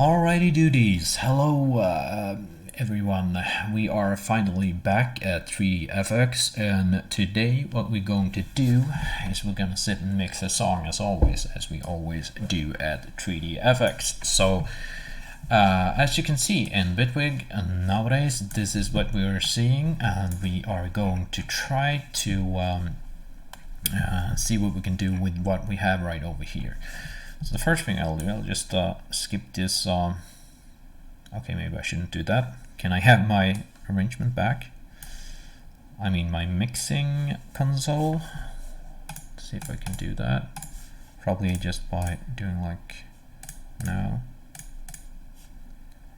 Alrighty duties, hello everyone, we are finally back at 3FX, and today what we're going to do is we're gonna sit and mix a song as always, as we always do at 3DFX. So as you can see in Bitwig nowadays, this is what we are seeing, and we are going to try to see what we can do with what we have right over here. So the first thing I'll do, I'll just skip this. Okay, maybe I shouldn't do that. Can I have my arrangement back? I mean my mixing console. Let's see if I can do that. Probably just by doing like no.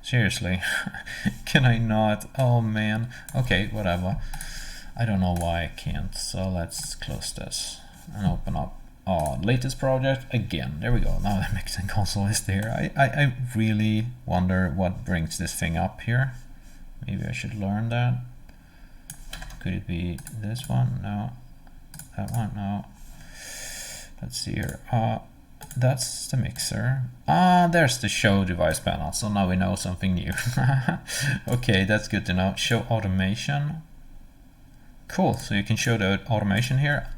Seriously, can I not? Oh man. Okay, whatever. I don't know why I can't. So let's close this and open up latest project again. There we go. Now the mixing console is there. I really wonder what brings this thing up here. Maybe I should learn that. Could it be this one? No. That one? No. Let's see here. That's the mixer. There's the show device panel. So now we know something new. Okay, that's good to know. Show automation. Cool, so you can show the automation here.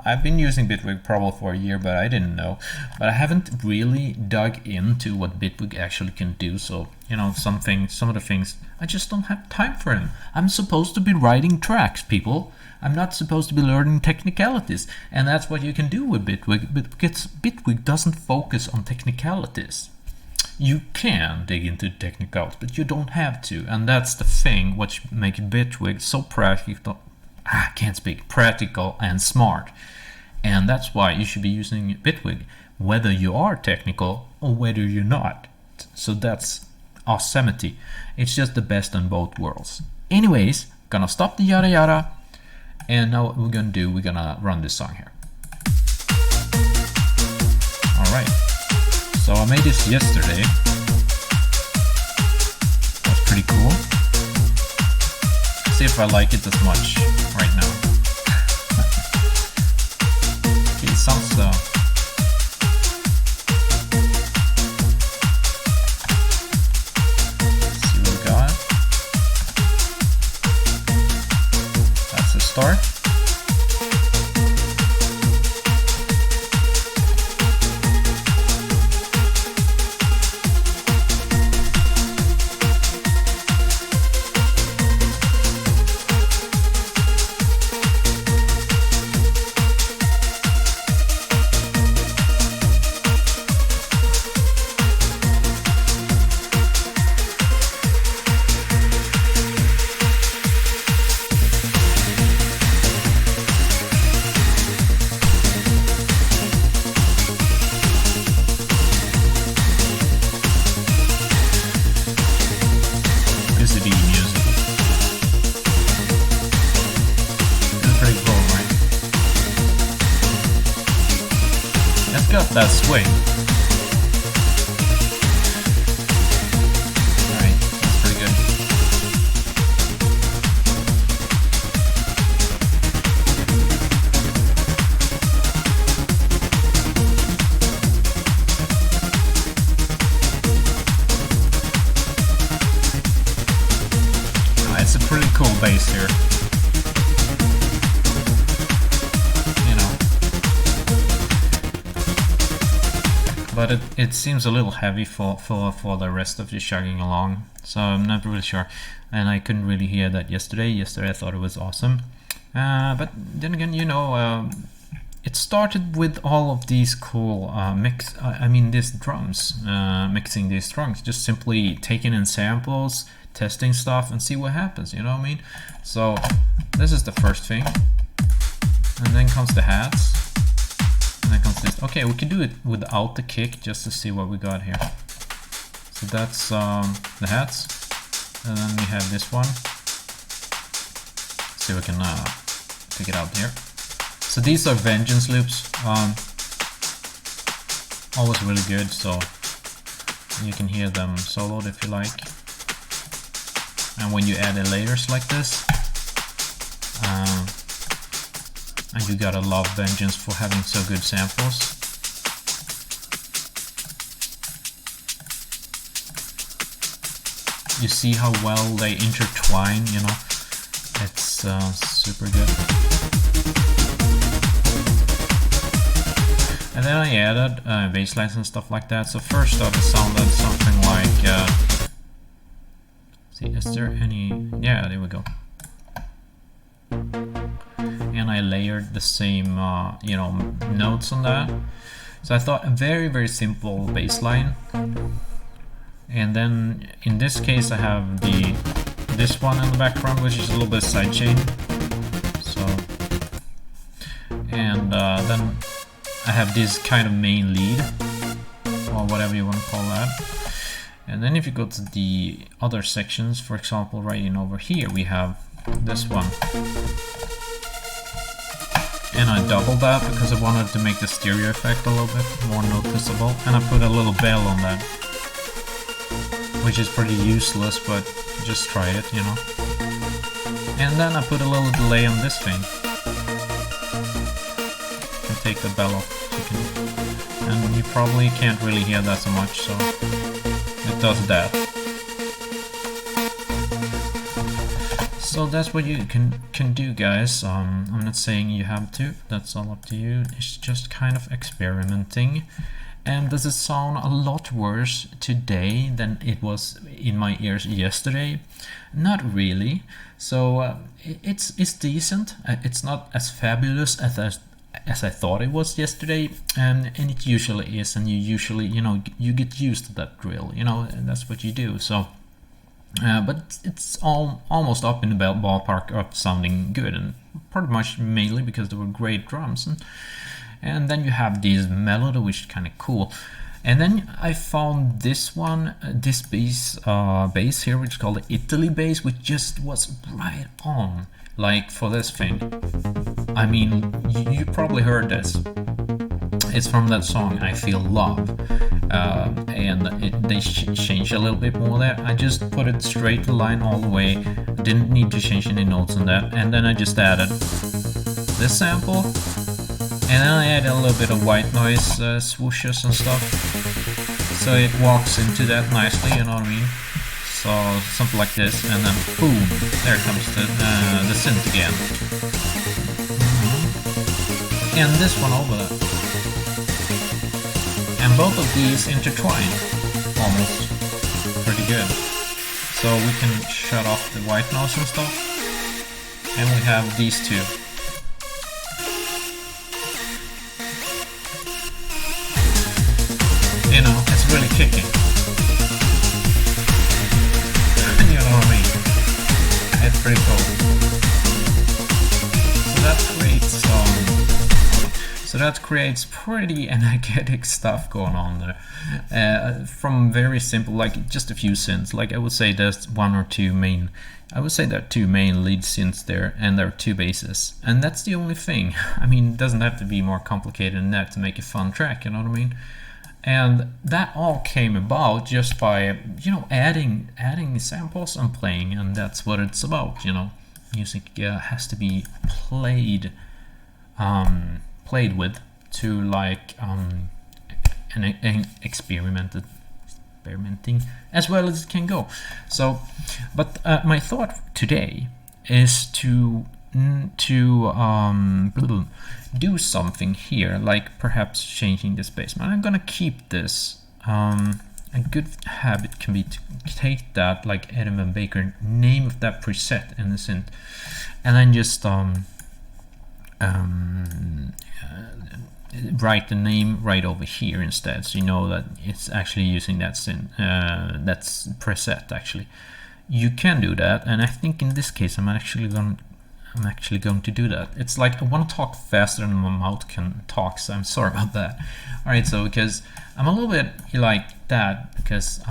I've been using Bitwig probably for a year, but I didn't know. But I haven't really dug into what Bitwig actually can do. So, you know, some of the things, I just don't have time for them. I'm supposed to be writing tracks, people. I'm not supposed to be learning technicalities. And that's what you can do with Bitwig, because Bitwig doesn't focus on technicalities. You can dig into technicalities, but you don't have to. And that's the thing which makes Bitwig so practical. I can't speak. Practical and smart. And that's why you should be using Bitwig, whether you are technical or whether you're not. So that's awesomeity. It's just the best in both worlds. Anyways, gonna stop the yada yada. And now what we're gonna do, we're gonna run this song here. Alright. So I made this yesterday. That's pretty cool. See if I like it as much right now. Okay, it sounds see what we got. That's the start. That swing. Alright, that's pretty good. It's a pretty cool bass here. But it seems a little heavy for the rest of the chugging along, so I'm not really sure, and I couldn't really hear that yesterday. Yesterday I thought it was awesome, but then again, you know, it started with all of these cool these drums, mixing these drums, just simply taking in samples, testing stuff, and see what happens. You know what I mean? So this is the first thing, and then comes the hats. And then comes this. Okay, we can do it without the kick just to see what we got here. So that's the hats, and then we have this one. See if we can pick it out here. So these are vengeance loops. Always really good. So you can hear them soloed if you like. And when you add layers like this, and you gotta love Vengeance for having so good samples. you see how well they intertwine, you know. It's super good. And then I added bass lines and stuff like that. So first off, it sounded something like see, is there any, yeah, there we go. And I layered the same you know, notes on that. So I thought a very, very simple bass line. And then in this case I have this one in the background, which is a little bit sidechain. So, and then I have this kind of main lead, or whatever you want to call that. And then if you go to the other sections, for example, right in over here, we have this one. And I doubled that because I wanted to make the stereo effect a little bit more noticeable. And I put a little bell on that, which is pretty useless, but just try it, you know. And then I put a little delay on this thing. You can take the bell off. And you probably can't really hear that so much, so it does that. So that's what you can do, guys. I'm not saying you have to, that's all up to you. It's just kind of experimenting. And does it sound a lot worse today than it was in my ears yesterday? Not really. So it's decent. It's not as fabulous as I thought it was yesterday, and it usually is. And you usually, you know, you get used to that drill. You know, and that's what you do. So, but it's almost up in the ballpark of sounding good, and pretty much mainly because there were great drums. And then you have this melody, which is kind of cool. And then I found this one, this bass here, which is called the Italy bass, which just was right on, like for this thing. I mean, you probably heard this. It's from that song, I Feel Love. And they changed a little bit more there. I just put it straight line all the way. Didn't need to change any notes on that. And then I just added this sample. And then I add a little bit of white noise swooshes and stuff, so it walks into that nicely, you know what I mean? So something like this, and then boom, there comes the synth again. And this one over there. And both of these intertwine almost pretty good. So we can shut off the white noise and stuff, and we have these two. You know, it's really kicking. You know what I mean? It's pretty cool. So that creates pretty energetic stuff going on there. From very simple, like just a few synths. Like I would say there's one or two main. I would say there are two main lead synths there, and there are two basses, and that's the only thing. I mean, it doesn't have to be more complicated than that to make a fun track. You know what I mean? And that all came about just by, you know, adding samples and playing, and that's what it's about, you know. Music has to be played with to like and experimenting as well as it can go. So, but my thought today is to do something here, like perhaps changing this bass. I'm gonna keep this. A good habit can be to take that, like Adam and Baker, name of that preset in the synth, and then just write the name right over here instead, so you know that it's actually using that synth, that's preset. Actually, you can do that, and I think in this case I'm actually going to do that. It's like I want to talk faster than my mouth can talk, so I'm sorry about that. Alright, so because I'm a little bit like that, because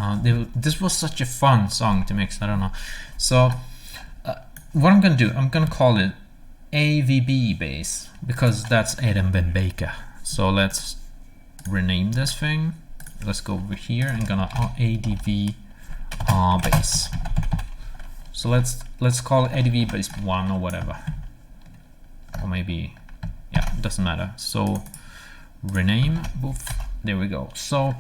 this was such a fun song to mix, I don't know. So what I'm going to do, I'm going to call it AVB bass, because that's Adam Ben Baker. So let's rename this thing. Let's go over here and gonna ADV bass. So let's call it ADV bass 1 or whatever, or maybe, yeah, it doesn't matter. So rename both. There we go. So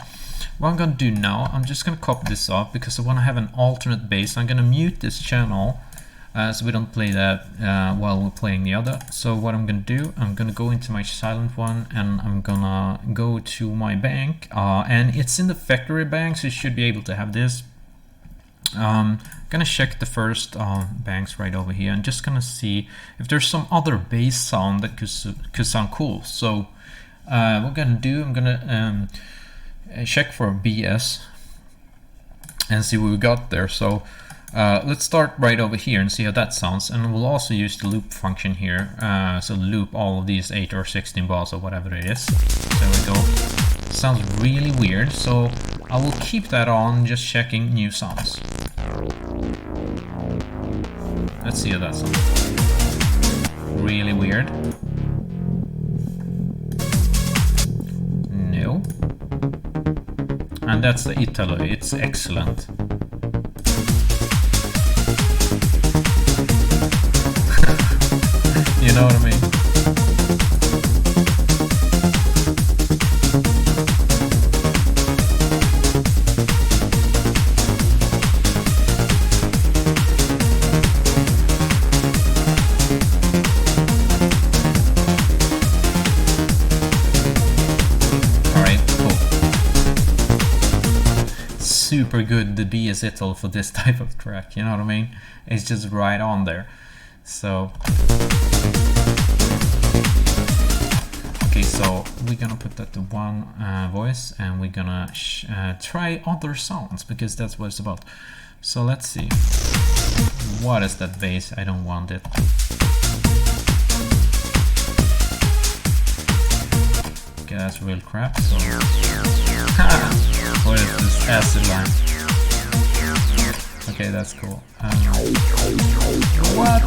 what I'm gonna do now, I'm just gonna copy this off because I want to have an alternate bass. I'm gonna mute this channel so we don't play that while we're playing the other. So what I'm gonna do, I'm gonna go into my silent one and I'm gonna go to my bank, and it's in the factory bank, so you should be able to have this. Gonna check the first banks right over here and just gonna see if there's some other bass sound that could sound cool. So what I'm gonna do, I'm gonna check for BS and see what we got there. So let's start right over here and see how that sounds, and we'll also use the loop function here. So loop all of these 8 or 16 bars or whatever it is. There we go. Sounds really weird, so I will keep that on, just checking new sounds. Let's see how that sounds. Really weird. No. And that's the Italo, it's excellent. You know what I mean? Super good, the BS Italo for this type of track, you know what I mean? It's just right on there. So okay, so we're gonna put that to one voice, and we're gonna try other sounds because that's what it's about. So let's see, what is that bass? I don't want it. Okay, that's real crap. So what is this acid line? Okay, that's cool. What?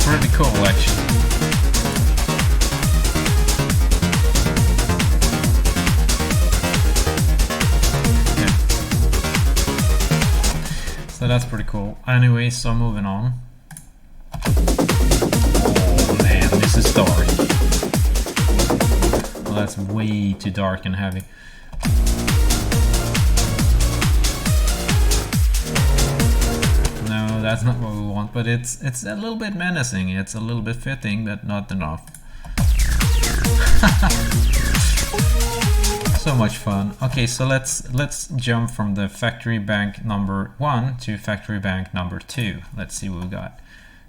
Pretty cool, actually. Okay. So that's pretty cool. Anyway, so moving on. Oh man, this is dark. Well, that's way too dark and heavy. No, that's not what we want, but it's a little bit menacing. It's a little bit fitting, but not enough. So much fun. Okay, so let's jump from the factory bank number 1 to factory bank number 2. Let's see what we got.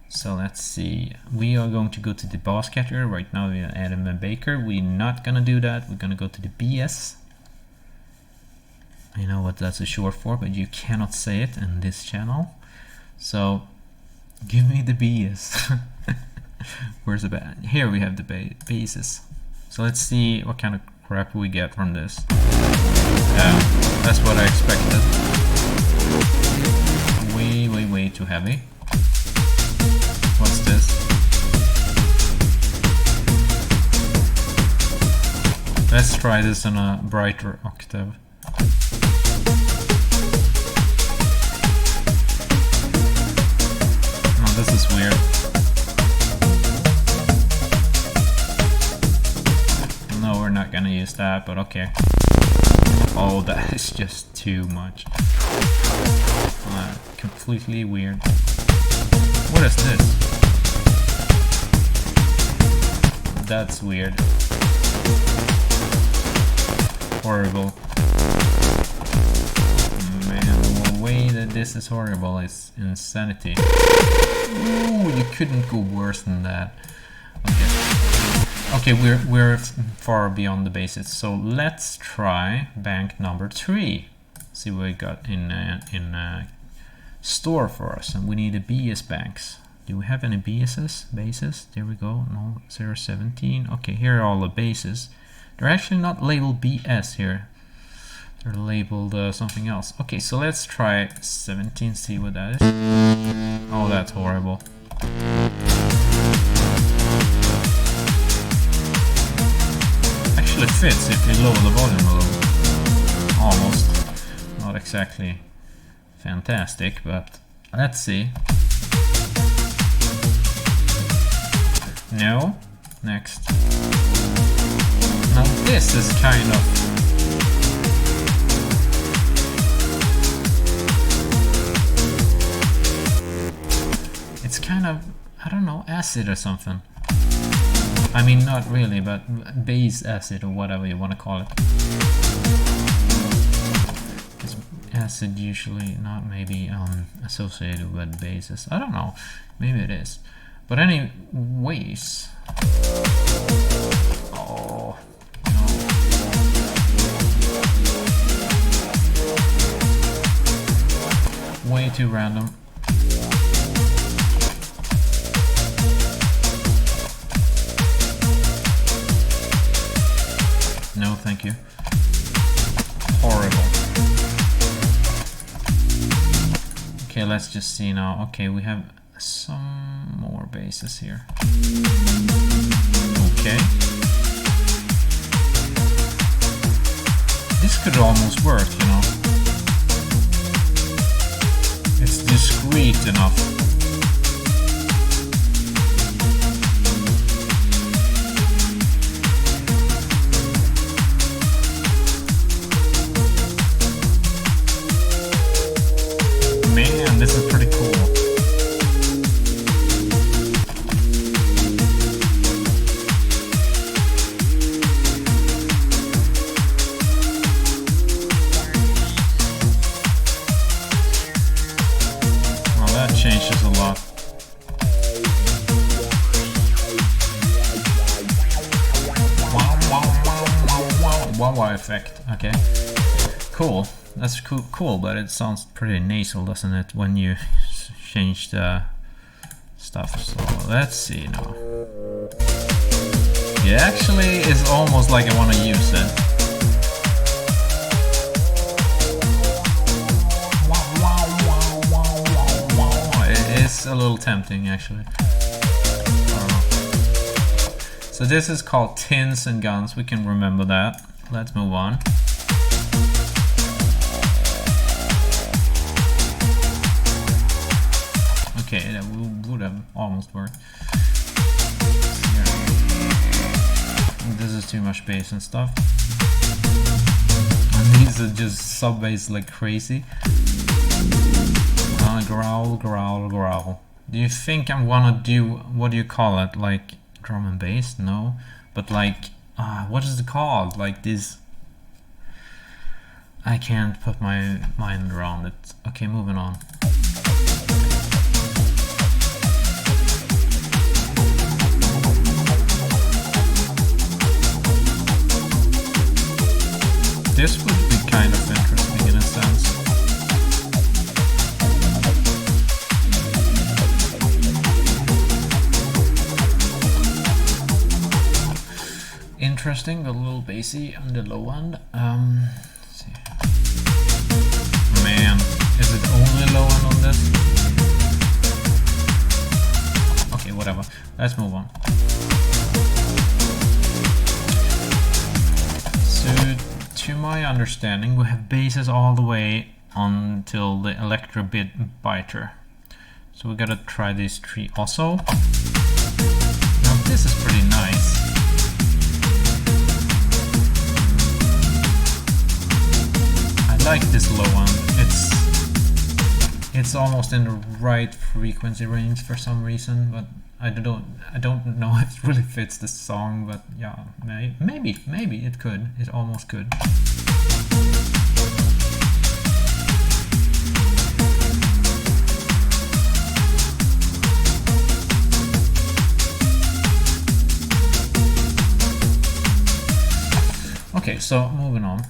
So let's see. We are going to go to the bass category. Right now we are Adam and Baker. We're not gonna do that. We're gonna go to the BS. I know what that's a short for, but you cannot say it in this channel. So give me the BS. Where's the band? Here we have the bases. So let's see what kind of crap we get from this. That's what I expected. Way too heavy. What's this? Let's try this on a brighter octave. This is weird. No, we're not gonna use that, but okay. Oh, that is just too much. Completely weird. What is this? That's weird. Horrible. Man, the way that this is horrible is insanity. Ooh, you couldn't go worse than that. Okay, we're far beyond the basics. So let's try bank number 3. See what we got in store for us, and we need a BS banks. Do we have any BSs? Bases? There we go. No, 017. Okay, here are all the bases. They're actually not labeled BS here. They're labeled something else. Okay, so let's try 17, see what that is. Oh, that's horrible. Actually fits if you lower the volume a little. Almost. Not exactly fantastic, but let's see. No. Next. Now this is kind of... It's kind of, I don't know, acid or something. I mean, not really, but base acid or whatever you want to call it. Is acid usually not maybe associated with bases? I don't know. Maybe it is. But anyways. Oh, no. Way too random. No, thank you. Horrible. Okay, let's just see now. Okay, we have some more basses here. Okay. This could almost work, you know. It's discreet enough. Man, this is pretty cool. Well, that changes a lot. Wow effect. Okay. Cool. That's cool, but it sounds pretty nasal, doesn't it, when you change the stuff. So let's see now. It actually is almost like I want to use it. It is a little tempting, actually. So this is called Tins and Guns. We can remember that. Let's move on. Okay, that would have almost worked. This is too much bass and stuff. And these are just sub bass like crazy. Growl, growl, growl. Do you think I'm gonna do, what do you call it? Like drum and bass? No. But like, what is it called? Like this. I can't put my mind around it. Okay, moving on. This would be kind of interesting in a sense. Interesting, but a little bassy on the low end. Let's see. Man, is it only low end on this? Okay, whatever. Let's move on. So, to my understanding, we have basses all the way until the electro bit biter. So we gotta try these three also. Now this is pretty nice. I like this low one. It's almost in the right frequency range for some reason, but I don't know if it really fits the song, but yeah, maybe it could. It almost could. Okay, so moving on.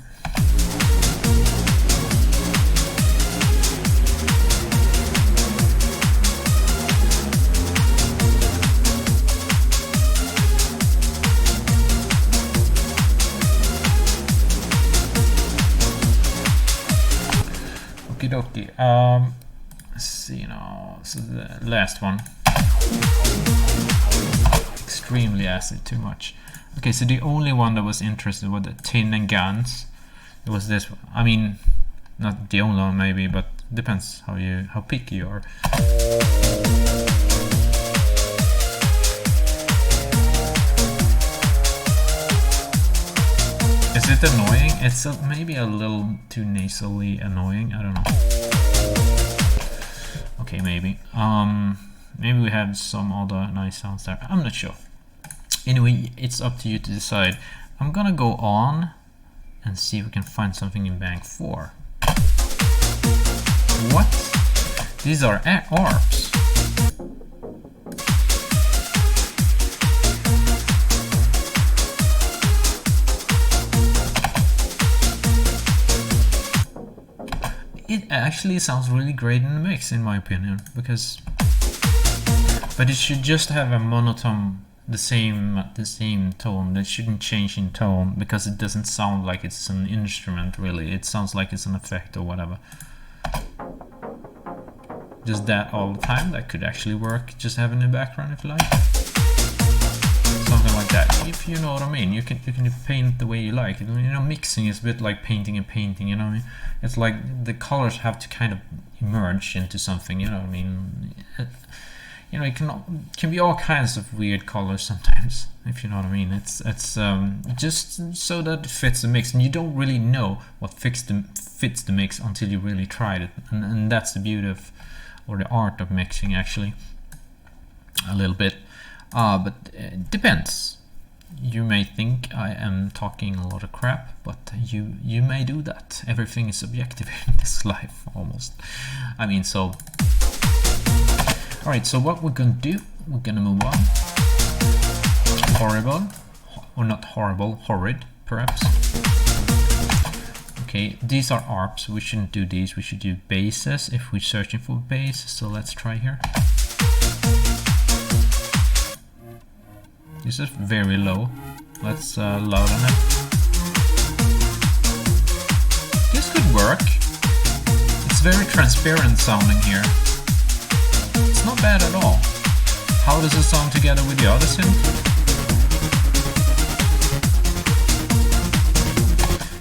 Okay, let's see now. So the last one. Extremely acid, too much. Okay, so the only one that was interested was the tin and guns. It was this one. I mean, not the only one maybe, but depends how picky you are. Is it annoying? It's maybe a little too nasally annoying. I don't know. Okay, maybe. Maybe we have some other nice sounds there. I'm not sure. Anyway, it's up to you to decide. I'm gonna go on and see if we can find something in bank 4. What? These are ARPs. It actually sounds really great in the mix, in my opinion, because, but it should just have a monotone, the same tone. It shouldn't change in tone, because it doesn't sound like it's an instrument really. It sounds like it's an effect or whatever. Just that all the time, that could actually work. Just have it in the background if you like. Something like that, if you know what I mean. You can paint the way you like. You know, mixing is a bit like painting and painting, you know what I mean? It's like the colors have to kind of emerge into something, you know what I mean? You know, it can be all kinds of weird colors sometimes, if you know what I mean. It's just so that it fits the mix, and you don't really know what fits the mix until you really tried it, and that's the beauty of, or the art of mixing, actually, a little bit. But it depends. You may think I am talking a lot of crap, but you may do that. Everything is subjective in this life, almost. I mean, so. Alright, so what we're gonna do, we're gonna move on. Horrible, or not horrible, horrid, perhaps. Okay, these are ARPs. We shouldn't do these. We should do basses if we're searching for bass. So let's try here. This is very low. Let's loud on it. This could work. It's very transparent sounding here. It's not bad at all. How does it sound together with the other synth?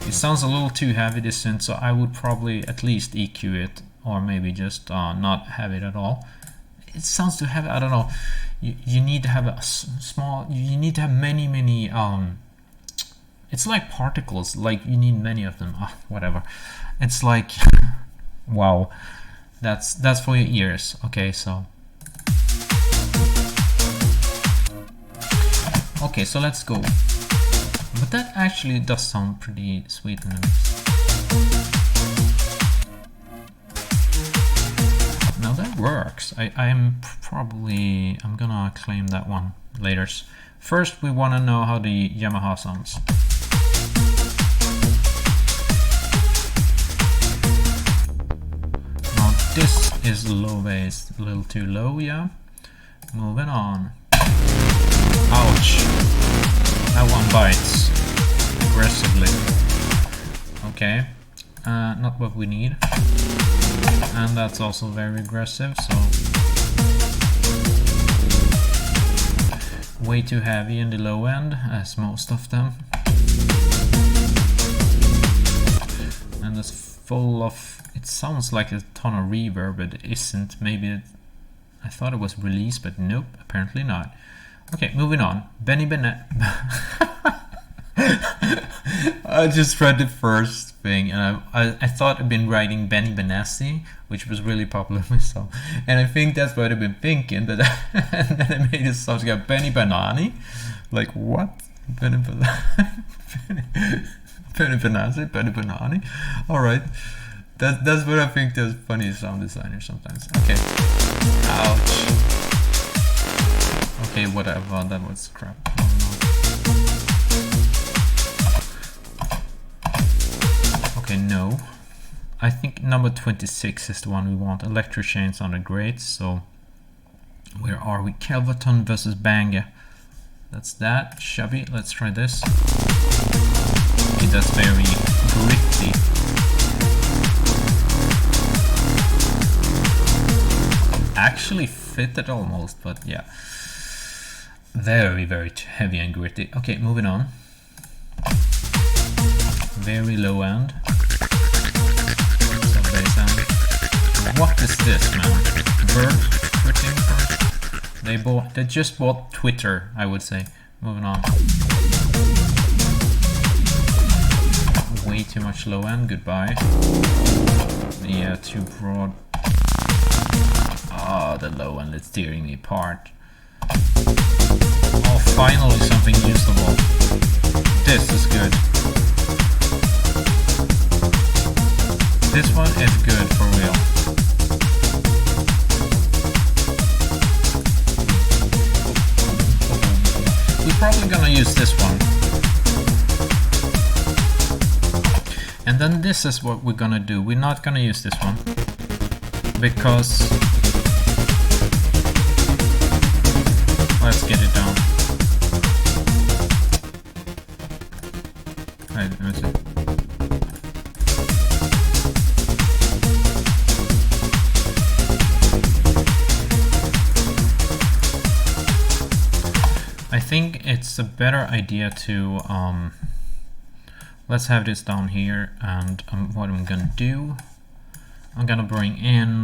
It sounds a little too heavy, this synth, so I would probably at least EQ it, or maybe just not have it at all. It sounds too heavy. I don't know. You need to have a small. You need to have many. It's like particles. Like you need many of them. Whatever. It's like, wow. That's for your ears. Okay, so. Okay, so let's go. But that actually does sound pretty sweet in the mix. Now that works. I'm gonna claim that one later. First, we want to know how the Yamaha sounds. Now this is low bass, a little too low, yeah. Moving on. Ouch! That one bites aggressively. Okay, not what we need. And that's also very aggressive, so way too heavy in the low end, as most of them. And it's full of, it sounds like a ton of reverb, but it isn't. Maybe I thought it was released, but nope, apparently not. Okay, moving on. Bennett. I just read the first thing, and I thought I'd been writing Benny Benassi, which was really popular myself, and I think that's what I've been thinking. But and then I made this song got Benny Banani, like what? Benny Benassi, Benny Banani. All right, that's what I think. There's funny sound designers sometimes. Okay, ouch. Okay, whatever. That was crap. Okay, no. I think number 26 is the one we want. Electro Chain sounded great, so where are we? Calverton versus Banga. That's that. Shabby. Let's try this. Okay, that's very gritty. actually fit it almost, but yeah. Very, very heavy and gritty. Okay, moving on. Very low end. Some bass end. What is this, man? Bird twitting first? They just bought Twitter, I would say. Moving on. Way too much low end, goodbye. Yeah, too broad. Ah, the low end is tearing me apart. Oh, finally something usable. This is good. This one is good for real. We're probably gonna use this one. And then this is what we're gonna do. We're not gonna use this one because let's get it down. Right, let me see. I think it's a better idea to let's have this down here, and what I'm gonna do, I'm gonna bring in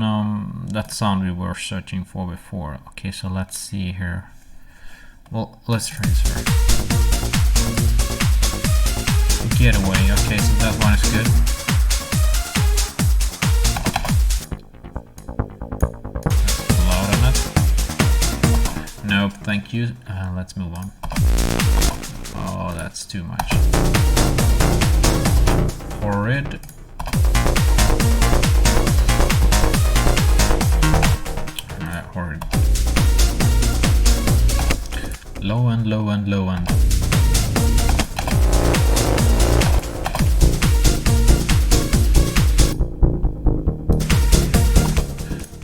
that sound we were searching for before. Okay, so let's see here. Well, let's transfer. Getaway. Okay, so that one is good. That's loud on it. Nope, thank you. Let's move on. Oh, that's too much. Horrid. Horrid. Low end, low end, low end.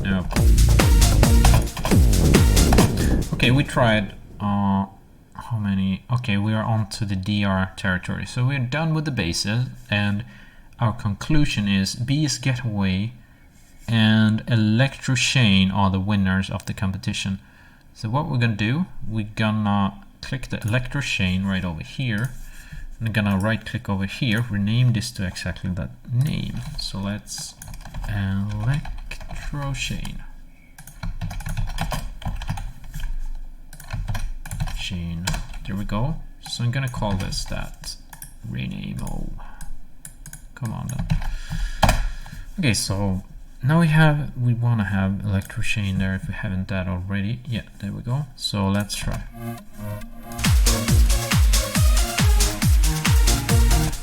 Nope. Okay, we tried. How many? Okay, we are on to the DR territory. So we're done with the basses, and our conclusion is Bees Getaway and Electro Chain are the winners of the competition. So what we're gonna do, we're gonna click the Electro Chain right over here. I'm gonna right click over here, rename this to exactly that name. So let's Electro Chain. Chain. There we go. So I'm gonna call this that. Rename. Oh, come on then. Okay, so now we want to have Electro Chain there if we haven't that already. Yeah, there we go. So let's try.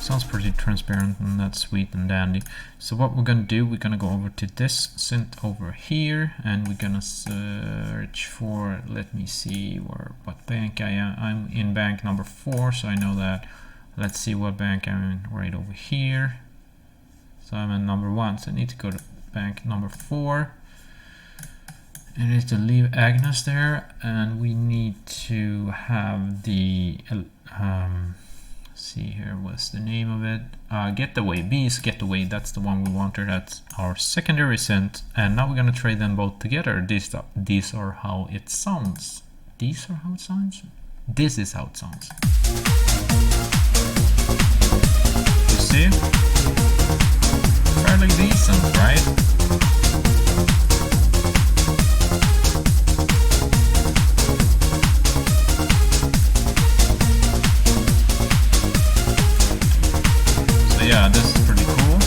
Sounds pretty transparent and that's sweet and dandy. So what we're gonna do, we're gonna go over to this synth over here, and we're gonna search for, let me see what bank I am. I'm in bank number 4, so I know that. Let's see what bank I'm in right over here. So I'm in number 1, so I need to go to bank number 4. I need to leave Agnes there, and we need to have the see here, what's the name of it? Getaway, Bees Getaway, that's the one we wanted. That's our secondary synth, and now we're gonna trade them both together. These are how it sounds. These are how it sounds? This is how it sounds. You see? Fairly decent, right? Yeah, this is pretty cool.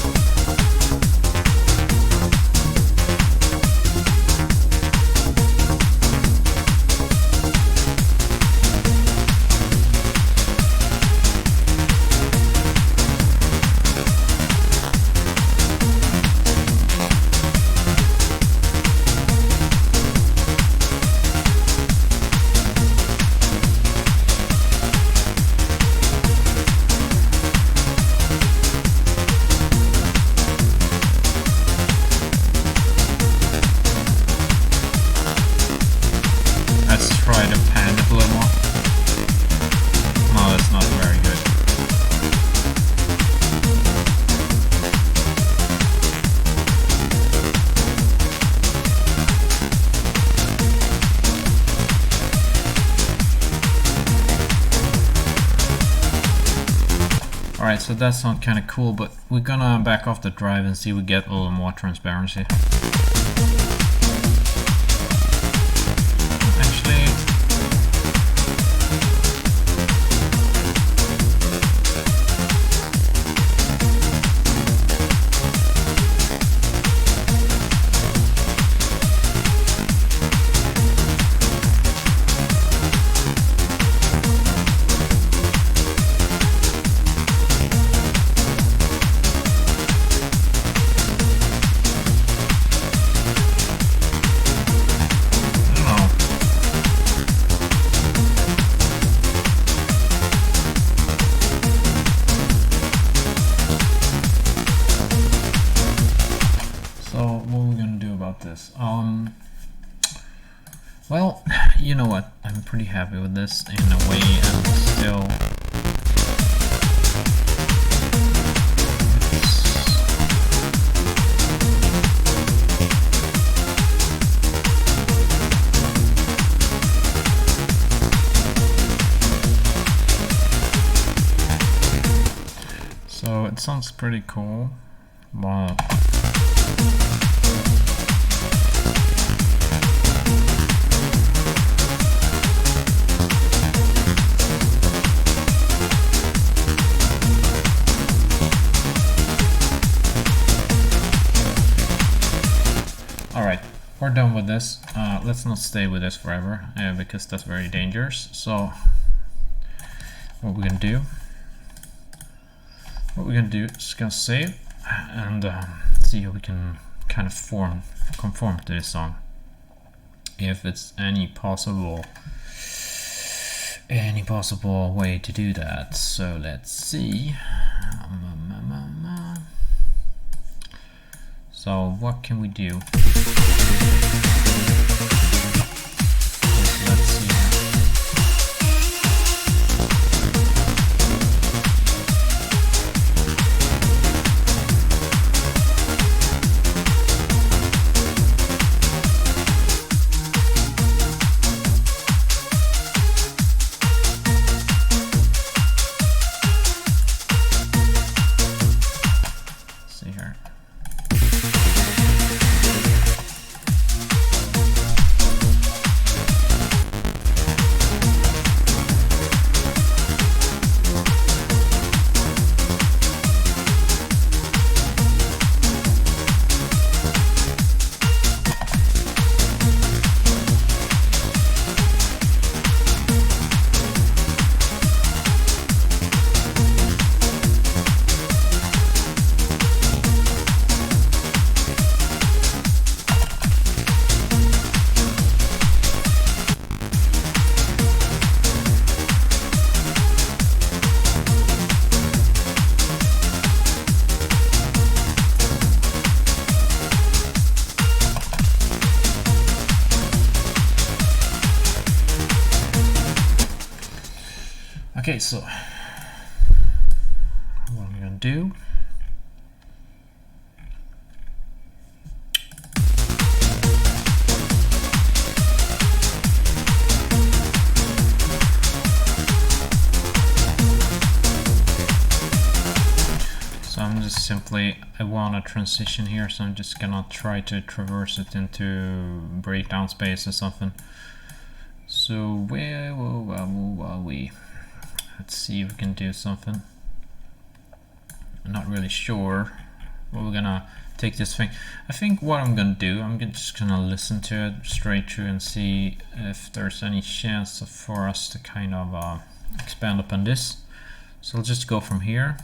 Alright, so that sounds kind of cool, but we're gonna back off the drive and see if we get a little more transparency. Actually, well, you know what? I'm pretty happy with this in a way, and still. So it sounds pretty cool, but. Alright, we're done with this. Let's not stay with this forever, because that's very dangerous. So, what we're gonna do is gonna save and see how we can kind of conform to this song, if it's any possible way to do that. So let's see. So what can we do? Let's see. See here. Okay, so what I'm gonna do, so I'm just simply, I want a transition here, so I'm just gonna try to traverse it into breakdown space or something. So where are we? Let's see if we can do something. I'm not really sure what we're gonna take this thing. I think what I'm gonna do, just gonna listen to it straight through and see if there's any chance for us to kind of expand upon this. So I'll just go from here.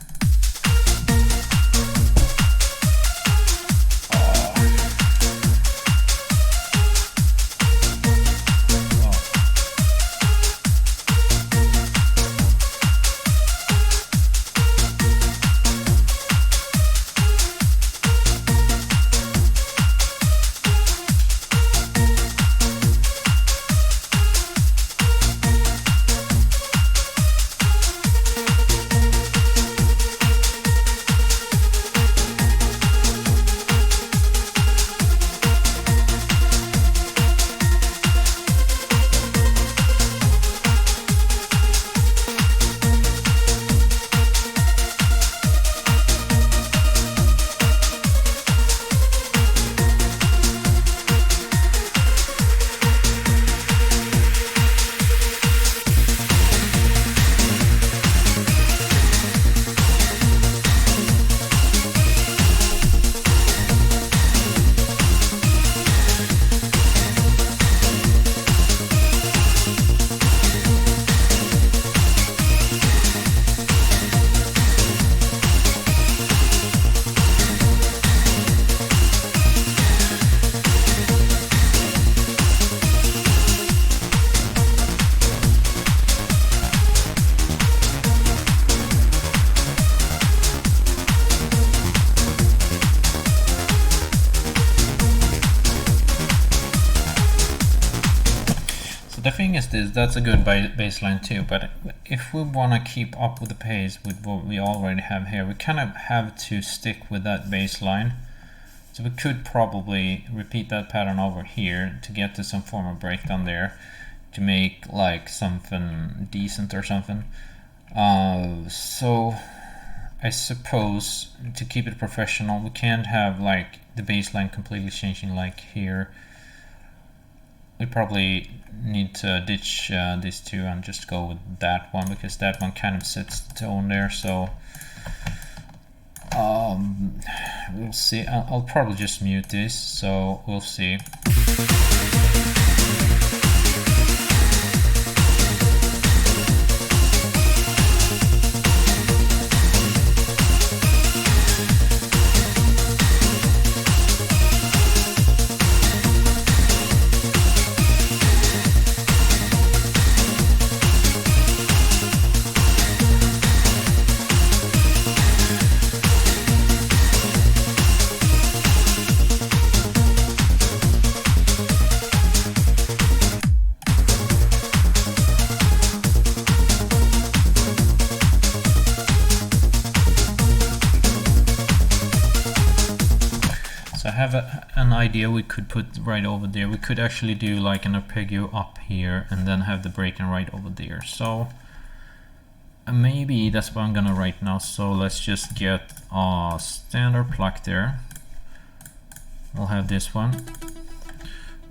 So the thing is this, that's a good baseline too, but if we want to keep up with the pace with what we already have here, we kind of have to stick with that baseline. So we could probably repeat that pattern over here to get to some form of breakdown there, to make like something decent or something. So I suppose to keep it professional, we can't have like the baseline completely changing like here. We probably need to ditch these two and just go with that one, because that one kind of sets the tone there. So we'll see. I'll probably just mute this, so we'll see. An idea we could put right over there. We could actually do like an arpeggio up here and then have the breaking right over there. So maybe that's what I'm gonna write now. So let's just get a standard pluck there. We'll have this one,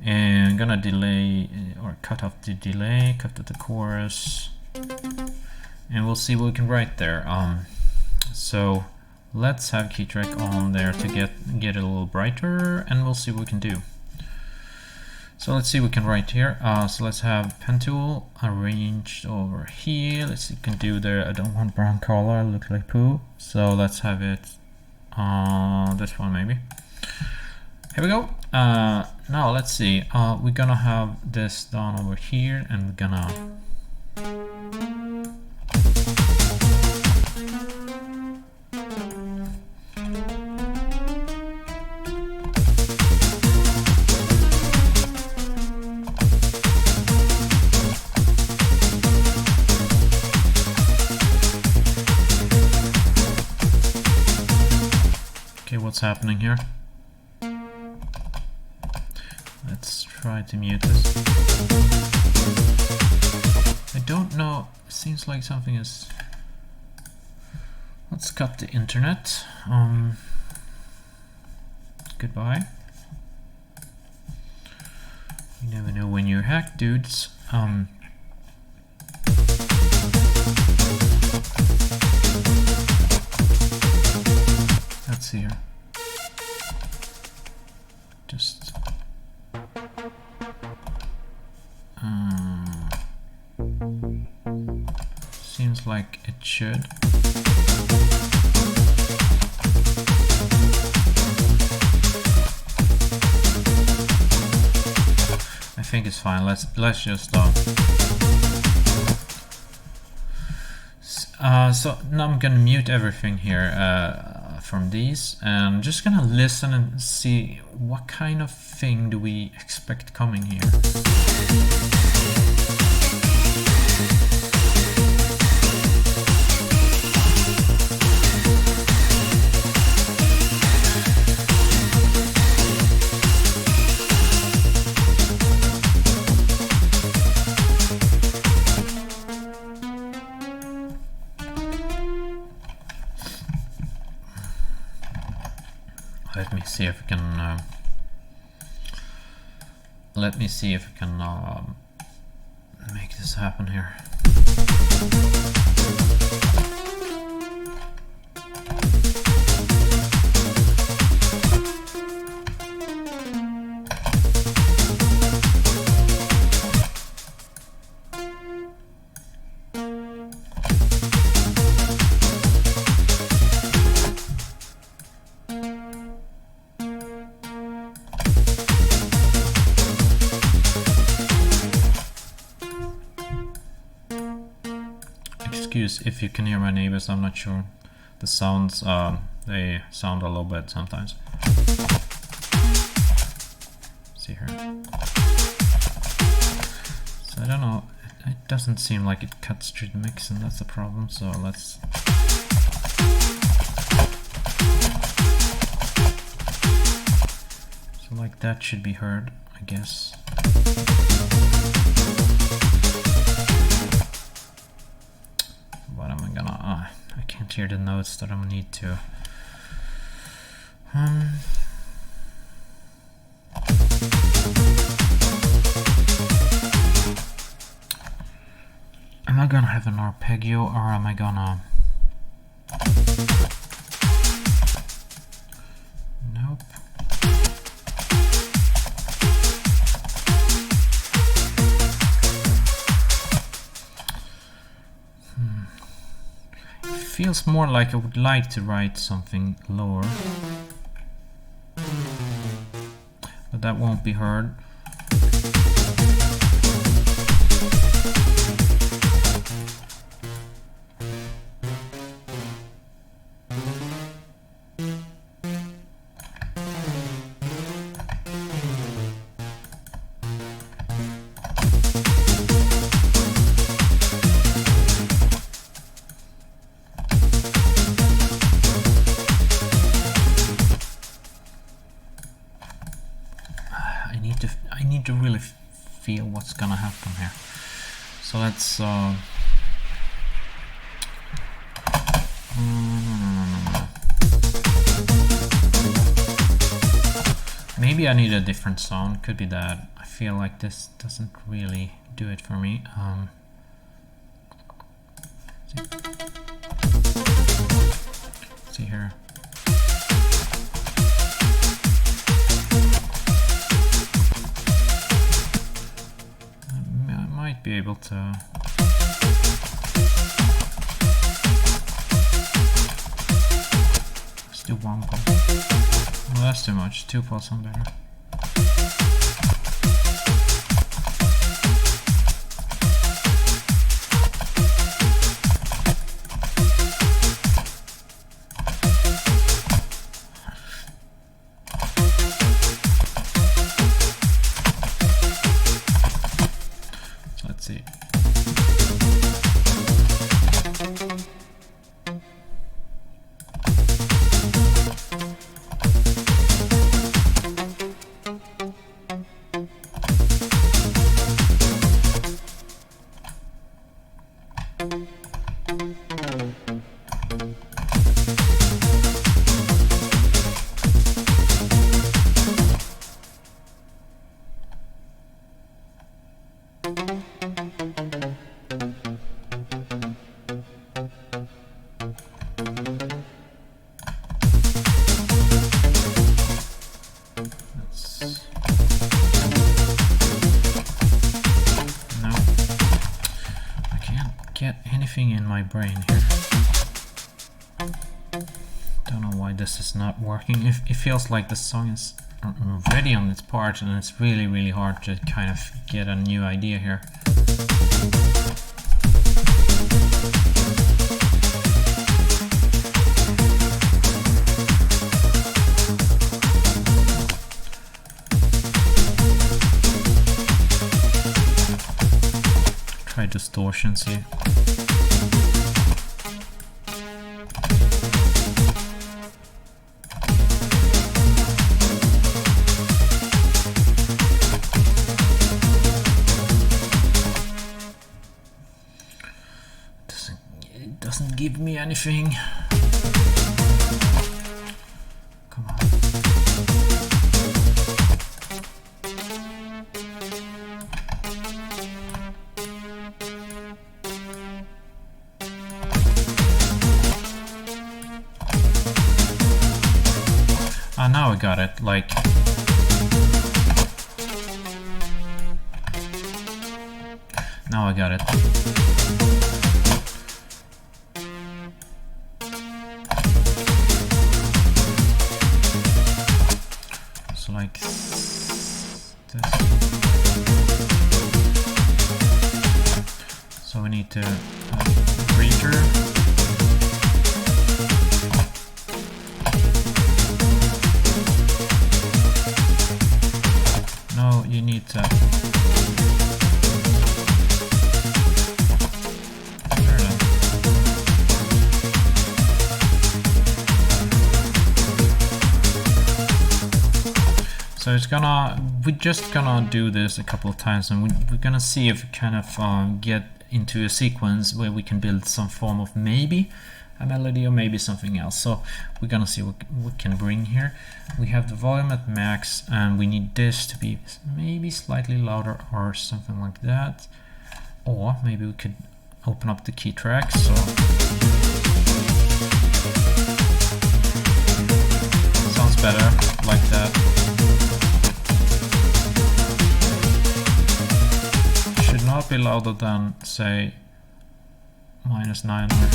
and I'm gonna delay or cut off the delay, cut to the chorus, and we'll see what we can write there. So let's have key track on there to get it a little brighter, and we'll see what we can do. So let's see what we can write here. So let's have pen tool arranged over here. Let's see what we can do there. I don't want brown color, look like poo. So let's have it this one maybe. Here we go. Now let's see. We're gonna have this done over here, and we're gonna what's happening here. Let's try to mute this. I don't know, it seems like something is... Let's cut the internet. Goodbye. You never know when you're hacked, dudes. Let's see here. Just seems like it should. I think it's fine. Let's just so now I'm gonna mute everything here from these, and I'm just gonna listen and see what kind of thing do we expect coming here. Let me see if I can make this happen here. Excuse if you can hear my neighbors, I'm not sure. The sounds, they sound a little bit sometimes. See here. Set don't know, it doesn't seem like it cuts through the mix, and that's the problem, so let's... So like that should be heard, I guess. What am I gonna... I can't hear the notes that I need to. Am I gonna have an arpeggio, or am I gonna... Nope. It feels more like I would like to write something lower, but that won't be heard. I need to really feel what's gonna happen here. So let's maybe I need a different sound. Could be that I feel like this doesn't really do it for me. See here. Be able to let's do 1 pulse. Well, that's too much. 2 pulse sound better. In my brain here. Don't know why this is not working. It feels like the song is ready on its part, and it's really hard to kind of get a new idea here. Try distortion, see. Doesn't give me anything. Come on. Now I got it, like... Now I got it. So like this. So we need to breather. No, you need to we're just gonna do this a couple of times, and we're gonna see if we kind of get into a sequence where we can build some form of maybe a melody or maybe something else. So we're gonna see what we can bring here. We have the volume at max, and we need this to be maybe slightly louder or something like that. Or maybe we could open up the key tracks. So sounds better like that. Should not be louder than, say, -9 or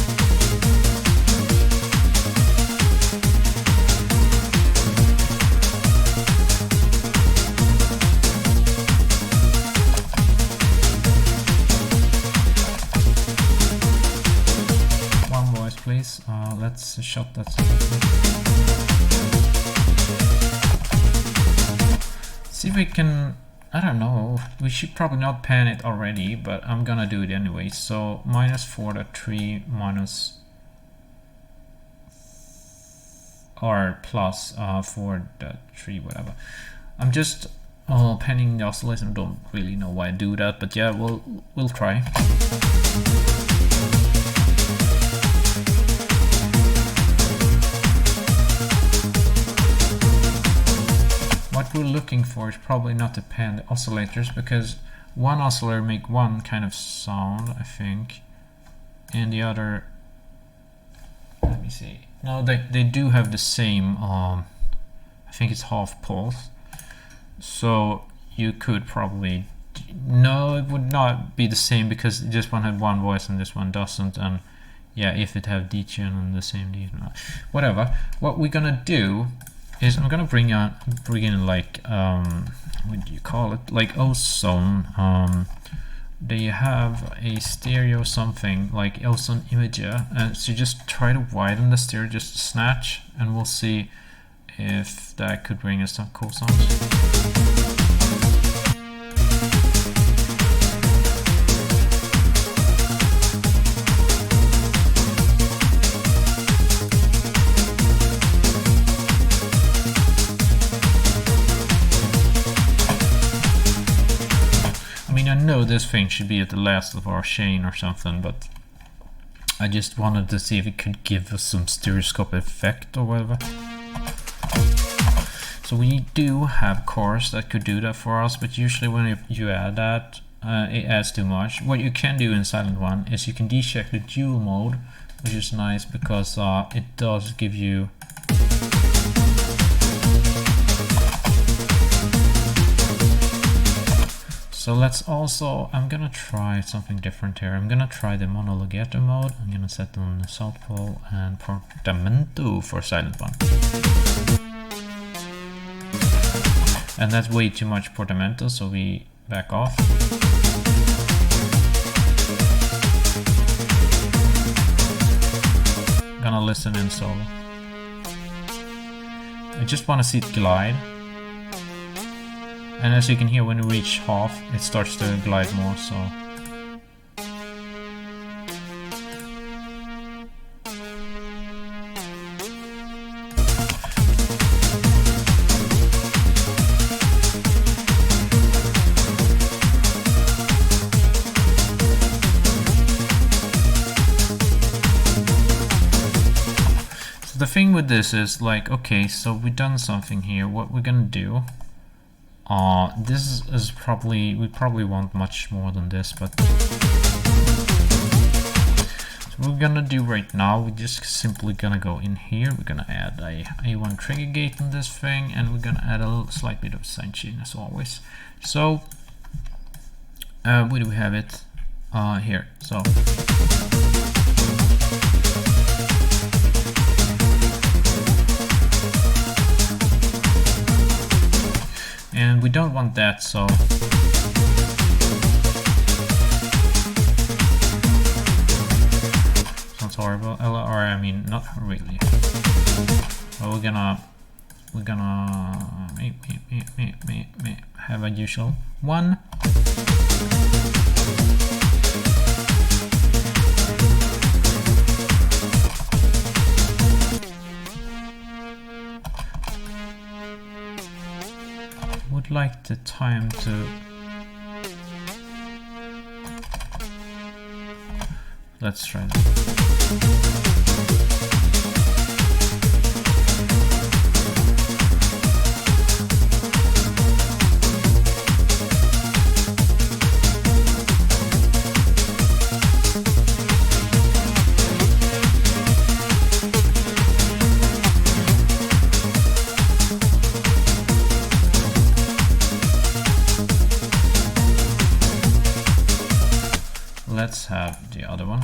please. Let's shut that. See if we can. I don't know. We should probably not pan it already, but I'm gonna do it anyway. So -4.3 minus or plus 4.3, whatever. I'm just panning the oscillator. I don't really know why I do that, but yeah, we'll try. What we're looking for is probably not to pan the oscillators, because one oscillator make one kind of sound, I think, and the other, let me see. No, they do have the same, I think it's half pulse. So you could probably, no, it would not be the same, because this one had one voice and this one doesn't, and yeah, if it have D tune and the same D, whatever. What we're gonna do is I'm gonna bring in like what do you call it, like ozone. They have a stereo something like ozone imager, and so just try to widen the stereo just a snatch, and we'll see if that could bring us some cool sounds. I know this thing should be at the last of our chain or something, but I just wanted to see if it could give us some stereoscope effect or whatever. So we do have chorus that could do that for us, but usually when you add that, it adds too much. What you can do in Silent One is you can decheck the dual mode, which is nice because it does give you So let's also, I'm gonna try something different here. I'm gonna try the monologato mode. I'm gonna set on the South Pole and portamento for Silent One. And that's way too much portamento, so we back off. Gonna listen in solo. I just wanna see it glide. And as you can hear, when you reach half, it starts to glide more, so. So the thing with this is like, okay, so we've done something here. What we're gonna do, this is probably, we probably want much more than this, but so what we're gonna do right now, we're just simply gonna go in here, we're gonna add a A1 trigger gate on this thing, and we're gonna add a slight bit of sidechain as always. So where do we have it? Here. So and we don't want that, so sounds horrible, or I mean not really. But we're gonna have a usual one. like the time to... Let's try that. Let's have the other one.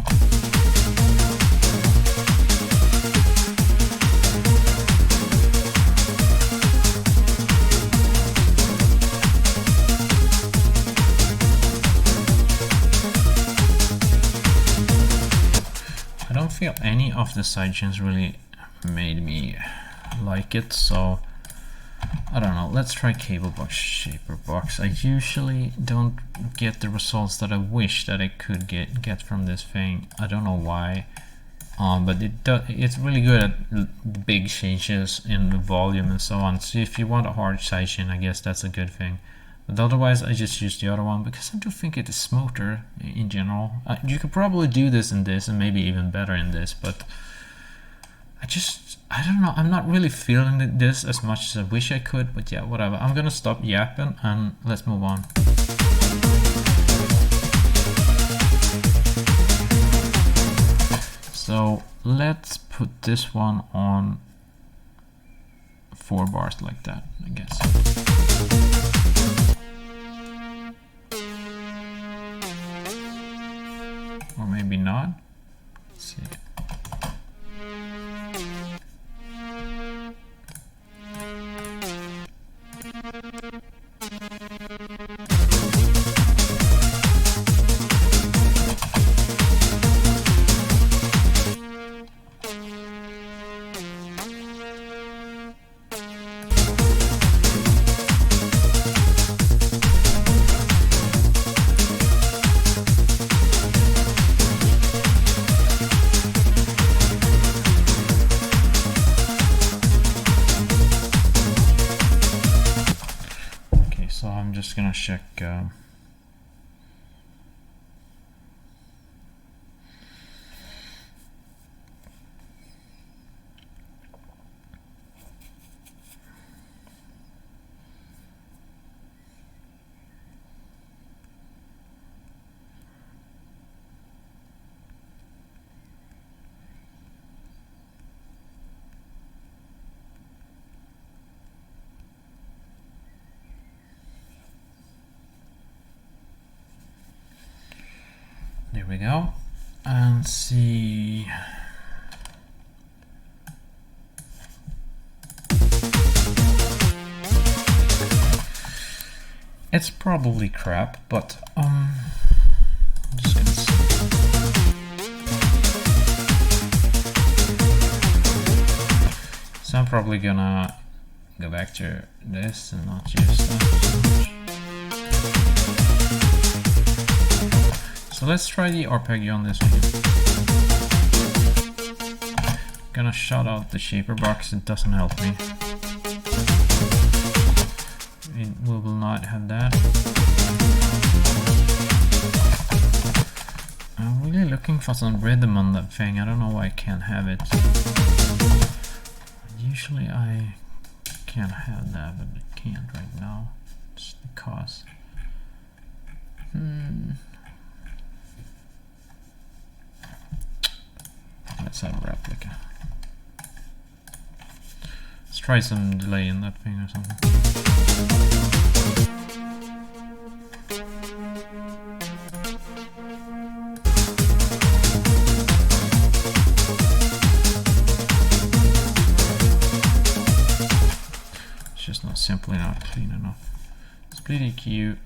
I don't feel any of the sidechains really made me like it, so I don't know. Let's try cable box, shaper box. I usually don't get the results that I wish that I could get from this thing. I don't know why, but it's really good at big changes in the volume and so on. So if you want a hard sidechain, I guess that's a good thing. But otherwise, I just use the other one because I do think it is smoother in general. You could probably do this in this and maybe even better in this, but I don't know, I'm not really feeling this as much as I wish I could, but yeah, whatever. I'm gonna stop yapping and let's move on. So let's put this one on 4 bars like that, I guess. Or maybe not. Let's see. Just gonna check there we go, and see. It's probably crap, but I'm just gonna see. So I'm probably gonna go back to this and not use that. So let's try the arpeggio on this one. Gonna shut out the shaper box, it doesn't help me. We will not have that. I'm really looking for some rhythm on that thing. I don't know why I can't have it. Usually I can have that, but I can't right now. Just because. Let's have a replica. Let's try some delay in that thing or something. It's just not simply not clean enough. Split EQ.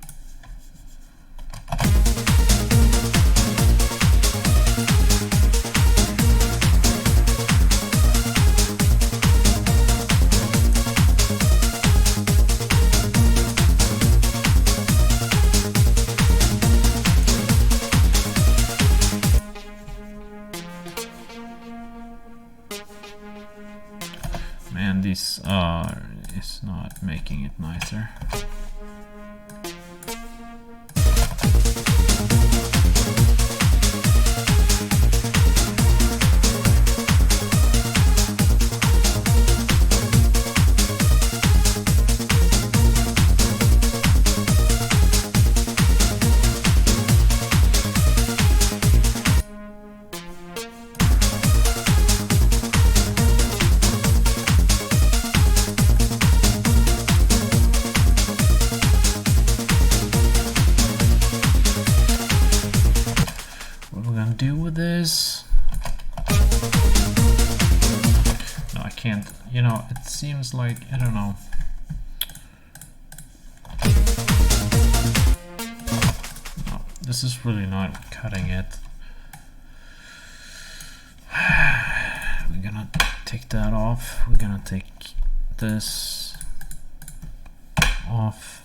Man, this is not making it nicer. this. No, I can't. You know, it seems like, I don't know. No, this is really not cutting it. We're gonna take that off. We're gonna take this off.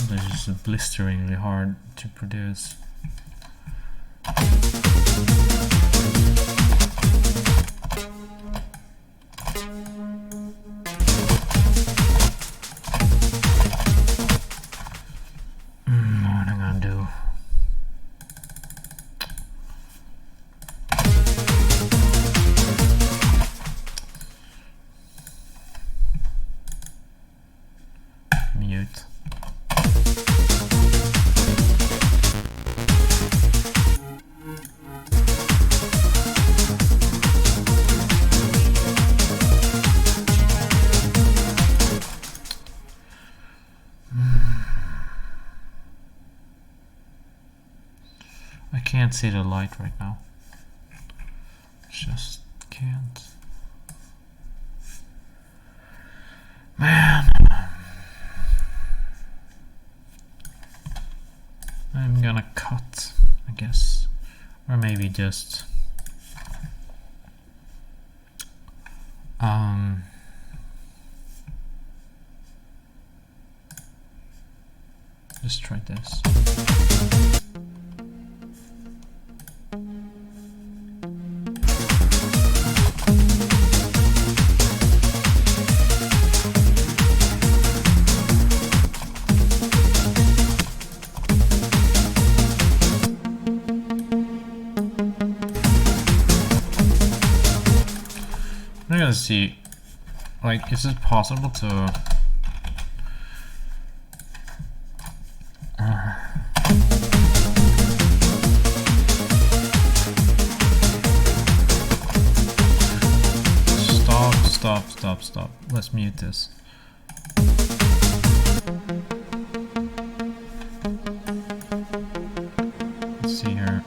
This is blisteringly hard to produce. What am I gonna do? Mute. I can't see the light right now. Just can't. Man. I'm gonna cut, I guess. Or maybe just try this. I'm gonna see, like, is it possible to stop. Let's mute this. Let's see here.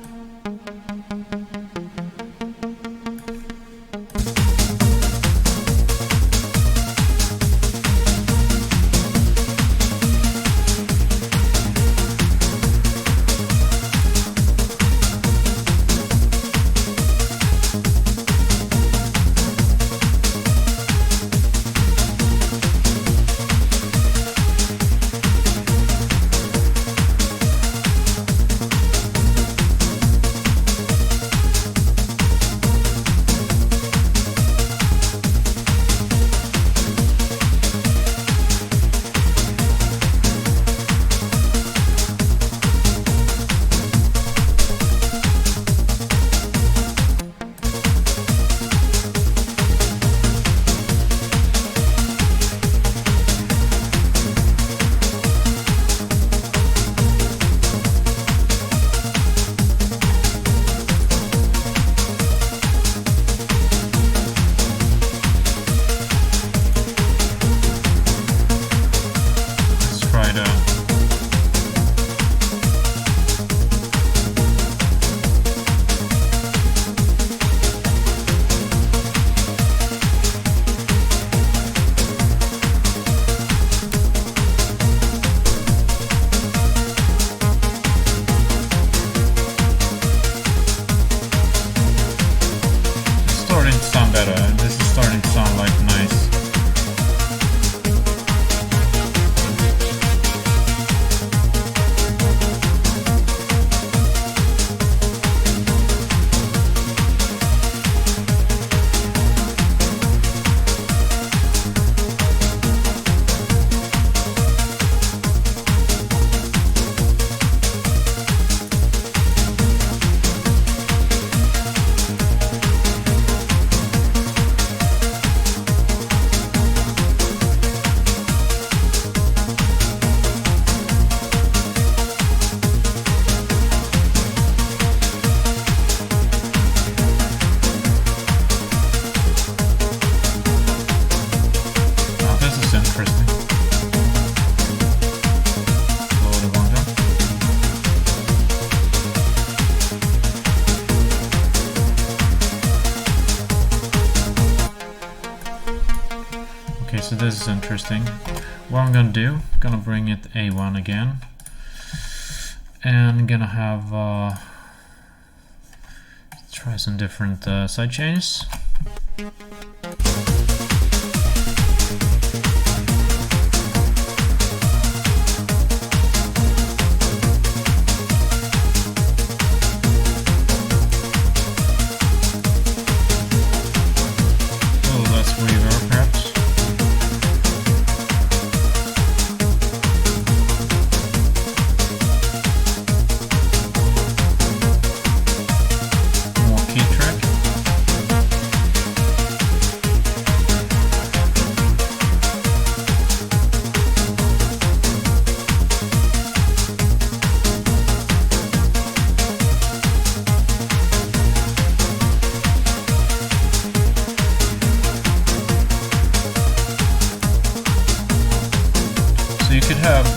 this is interesting. What I'm gonna do, gonna bring it A1 again, and gonna have try some different side chains.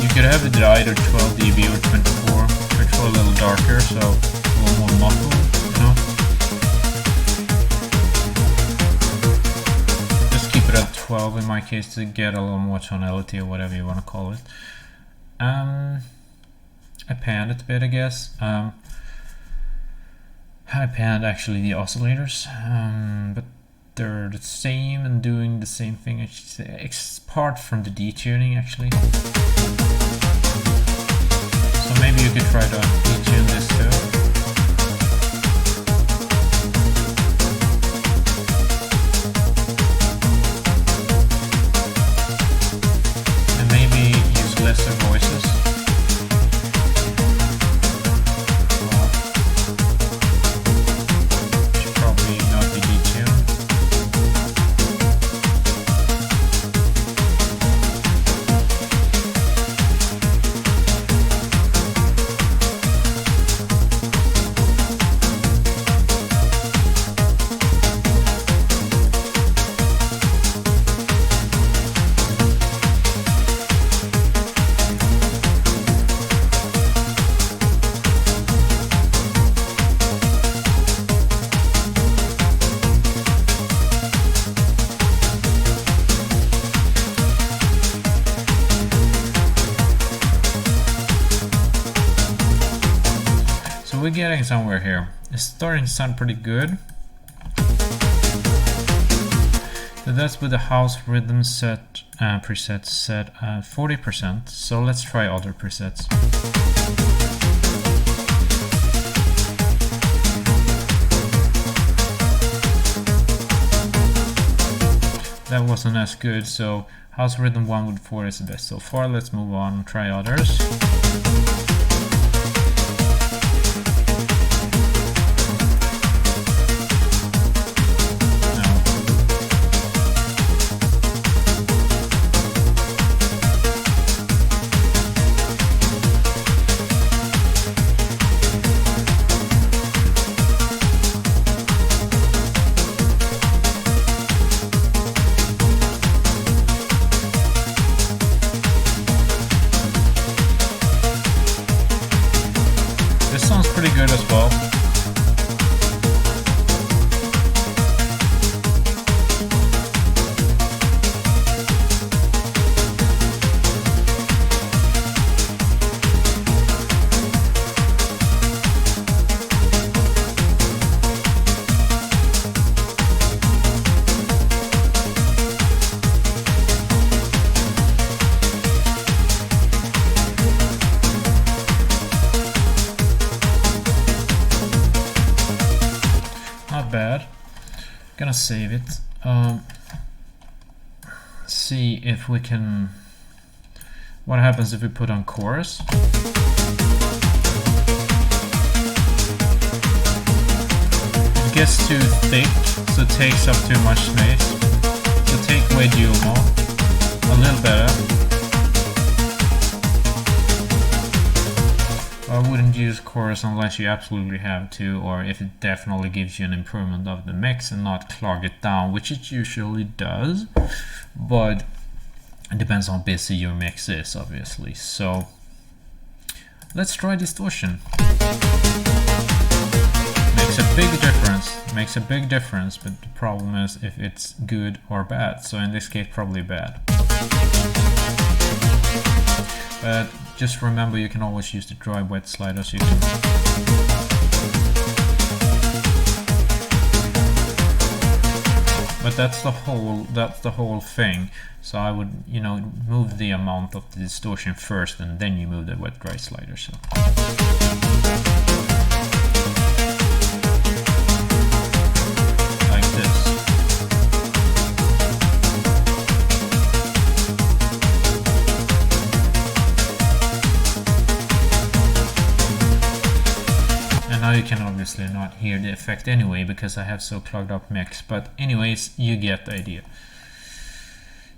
You could have it either 12 dB or 24, which for a little darker, so a little more muffled, you know. Just keep it at 12 in my case to get a little more tonality or whatever you want to call it. I panned it a bit, I guess. I panned actually the oscillators, but they're the same and doing the same thing, I should say, apart from the detuning actually. So maybe you could try to detune this too. And maybe use lesser voices. Should probably not be detuned. We're getting somewhere here. It's starting to sound pretty good. So that's with the house rhythm set preset set at 40%. So let's try other presets. That wasn't as good, so house rhythm 1 with 4 is the best so far. Let's move on and try others. Pretty good as well. Bad. Gonna save it. See if we can. What happens if we put on chorus? It gets too thick, so it takes up too much space. So take away dual mode. A little better. I wouldn't use chorus unless you absolutely have to, or if it definitely gives you an improvement of the mix and not clog it down, which it usually does, but it depends on how busy your mix is, obviously. So let's try distortion. Makes a big difference. Makes a big difference, but the problem is if it's good or bad. So in this case, probably bad. But just remember, you can always use the dry wet slider, so you can but that's the whole thing. So I would, you know, move the amount of the distortion first, and then you move the wet dry slider. So like this. And now you can obviously not hear the effect anyway because I have so clogged up mix, but anyways, you get the idea.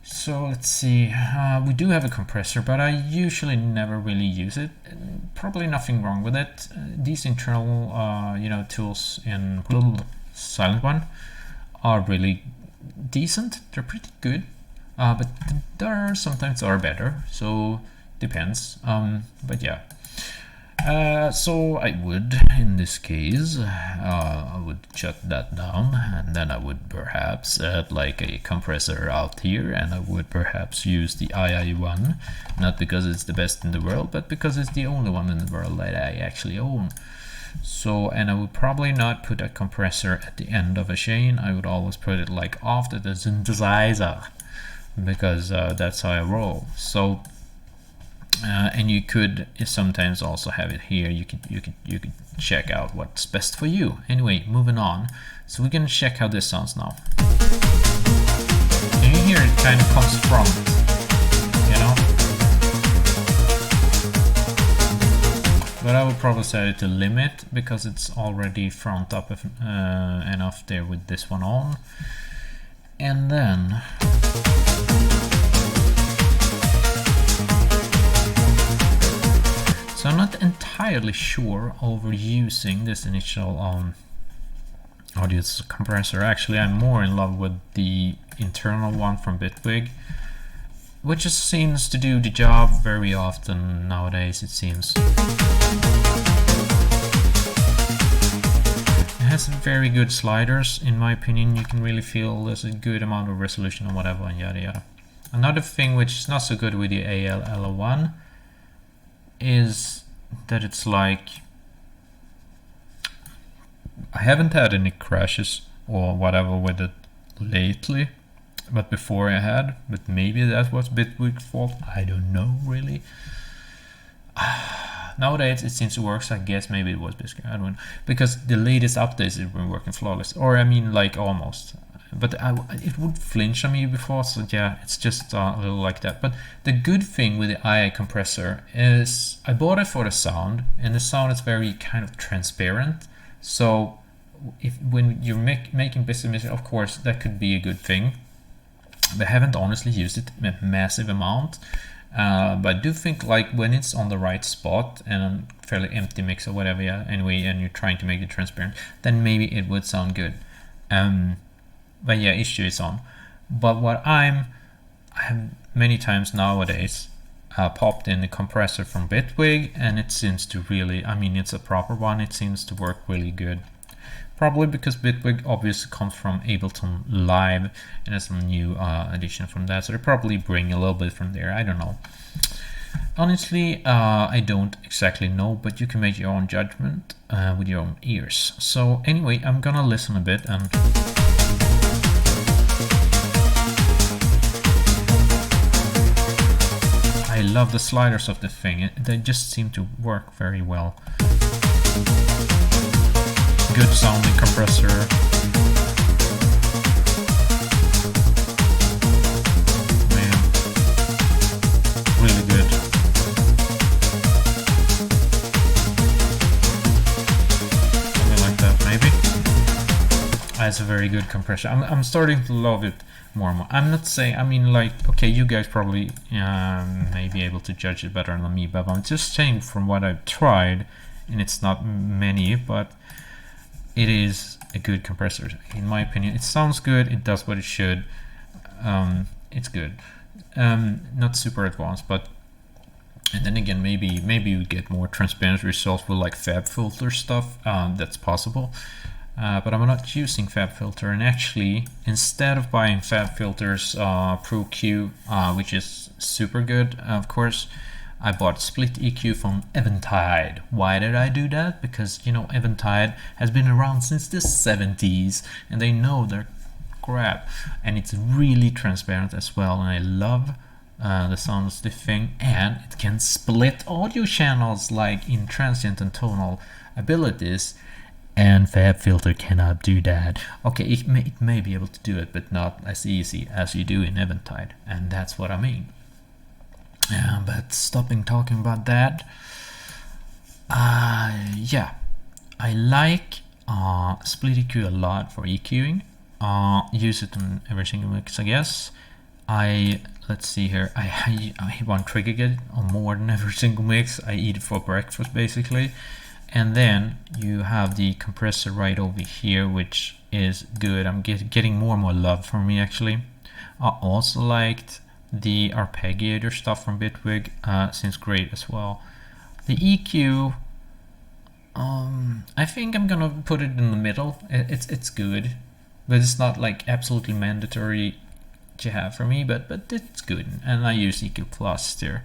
So let's see, we do have a compressor, but I usually never really use it. Probably nothing wrong with it. These internal you know, tools in Silent One are really decent. They're pretty good, but there sometimes are better, so depends. But yeah. So I would, in this case, I would shut that down, and then I would perhaps add like a compressor out here, and I would perhaps use the II1, not because it's the best in the world, but because it's the only one in the world that I actually own. So, and I would probably not put a compressor at the end of a chain. I would always put it like after the synthesizer, because that's how I roll. So. And you could sometimes also have it here. You could check out what's best for you. Anyway, moving on. So we're gonna check how this sounds now. Can you hear it kind of comes from, you know? But I would probably set it to limit because it's already front up enough there with this one on. And then so I'm not entirely sure over using this initial audio compressor. Actually, I'm more in love with the internal one from Bitwig, which just seems to do the job very often nowadays, it seems. It has very good sliders, in my opinion. You can really feel there's a good amount of resolution and whatever, and yada yada. Another thing which is not so good with the AL1 is that it's like, I haven't had any crashes or whatever with it lately, but before I had, but maybe that was Bitwig's fault, I don't know really. Nowadays it seems to work, so I guess maybe it was Bitwig, I don't know, because the latest updates have been working flawless, or I mean like almost. But it would flinch on me before, so yeah, it's just a little like that. But the good thing with the II compressor is I bought it for the sound, and the sound is very kind of transparent. So when you're making business music, of course, that could be a good thing. But I haven't honestly used it a massive amount. But I do think like when it's on the right spot and a fairly empty mix or whatever, yeah, anyway, and you're trying to make it transparent, then maybe it would sound good. But yeah, issue is on. But what I have many times nowadays popped in the compressor from Bitwig, and it seems to really, I mean, it's a proper one, it seems to work really good. Probably because Bitwig obviously comes from Ableton Live, and there's some new addition from that, so they probably bring a little bit from there, I don't know. Honestly, I don't exactly know, but you can make your own judgment with your own ears. So anyway, I'm gonna listen a bit and I love the sliders of the thing. They just seem to work very well. Good sounding compressor. Man, really good. Something like that, maybe. It's a very good compressor. I'm starting to love it more and more. I'm not saying, I mean, like, okay, you guys probably may be able to judge it better than me, but I'm just saying from what I've tried, and it's not many, but it is a good compressor, in my opinion. It sounds good, it does what it should, it's good. Not super advanced, but, and then again, maybe you get more transparent results with like FabFilter stuff, that's possible. but I'm not using FabFilter, and actually instead of buying FabFilter's Pro Q, which is super good of course, I bought split EQ from Eventide. Why did I do that? Because, you know, Eventide has been around since the 70s and they know their crap, and it's really transparent as well, and I love the sound stiffing, and it can split audio channels like in transient and tonal abilities, and FabFilter cannot do that. Okay, it may be able to do it, but not as easy as you do in Eventide, and that's what I mean. But stopping talking about that, yeah, I like split EQ a lot for EQing. Use it in every single mix, I guess. Let's see here, I hit one trigger gate on more than every single mix. I eat it for breakfast basically. And then you have the compressor right over here, which is good. I'm getting more and more love from me actually. I also liked the arpeggiator stuff from Bitwig, seems great as well. The EQ, I think I'm gonna put it in the middle. It's good, but it's not like absolutely mandatory to have for me, but it's good, and I use EQ Plus there.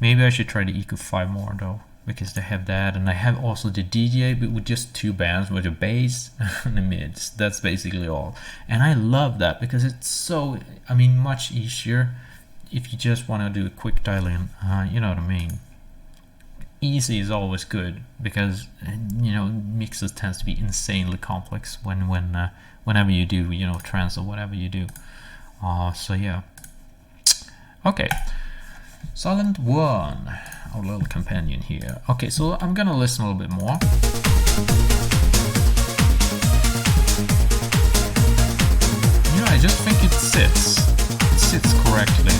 Maybe I should try the EQ 5 more though, because they have that, and I have also the DJ, but with just 2 bands, with a bass and the mids. That's basically all, and I love that because it's so, I mean, much easier if you just want to do a quick dial in, you know what I mean. Easy is always good because, you know, mixes tends to be insanely complex whenever you do, you know, trance or whatever you do. So yeah. Okay, Silent One, our little companion here. Okay, so I'm gonna listen a little bit more. You know, I just think it sits correctly.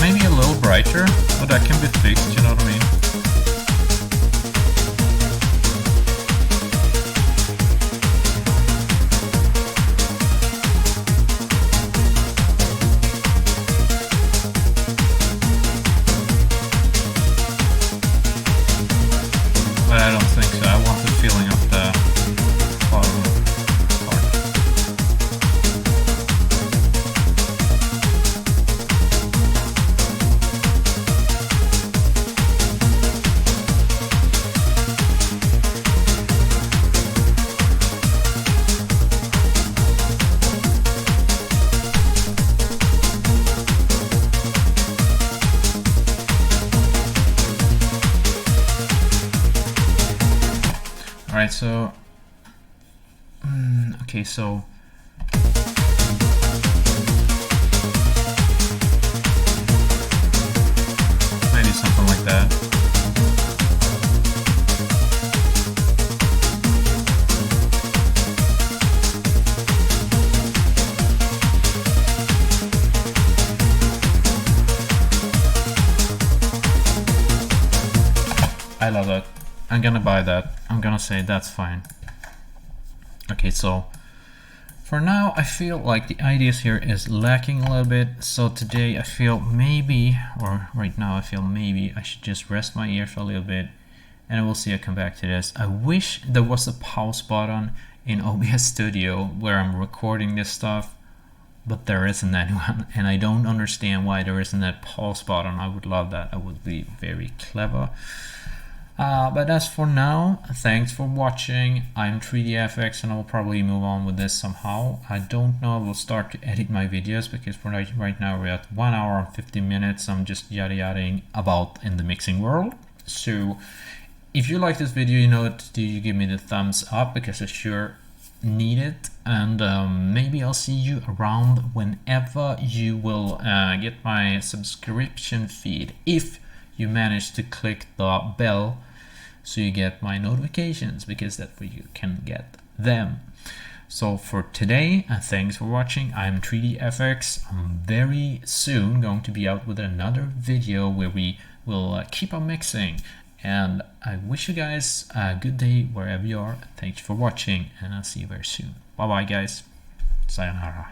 Maybe a little brighter, but that can be fixed, you know what I mean? But I don't think so. I want the feeling of the bottom part. Alright, so okay, so maybe something like that. I love that. I'm gonna buy that. I'm gonna say that's fine. Okay, so for now I feel like the ideas here is lacking a little bit. So today I feel maybe, or right now I feel maybe I should just rest my ear for a little bit, and we'll see. I come back to this. I wish there was a pause button in OBS Studio where I'm recording this stuff, but there isn't anyone, and I don't understand why there isn't that pause button. I would love that. That would be very clever. But as for now, thanks for watching. I'm 3DFX and I'll probably move on with this somehow. I don't know, I will start to edit my videos because right now we're at 1 hour and 50 minutes. I'm just yada-yadaing about in the mixing world. So if you like this video, you know what to do, you give me the thumbs up because I sure need it. And maybe I'll see you around whenever you will get my subscription feed. If you manage to click the bell so you get my notifications, because that's where you can get them. So for today, thanks for watching. I'm 3DFX. I'm very soon going to be out with another video where we will keep on mixing, and I wish you guys a good day wherever you are. Thanks for watching, and I'll see you very soon. Bye bye guys. Sayonara.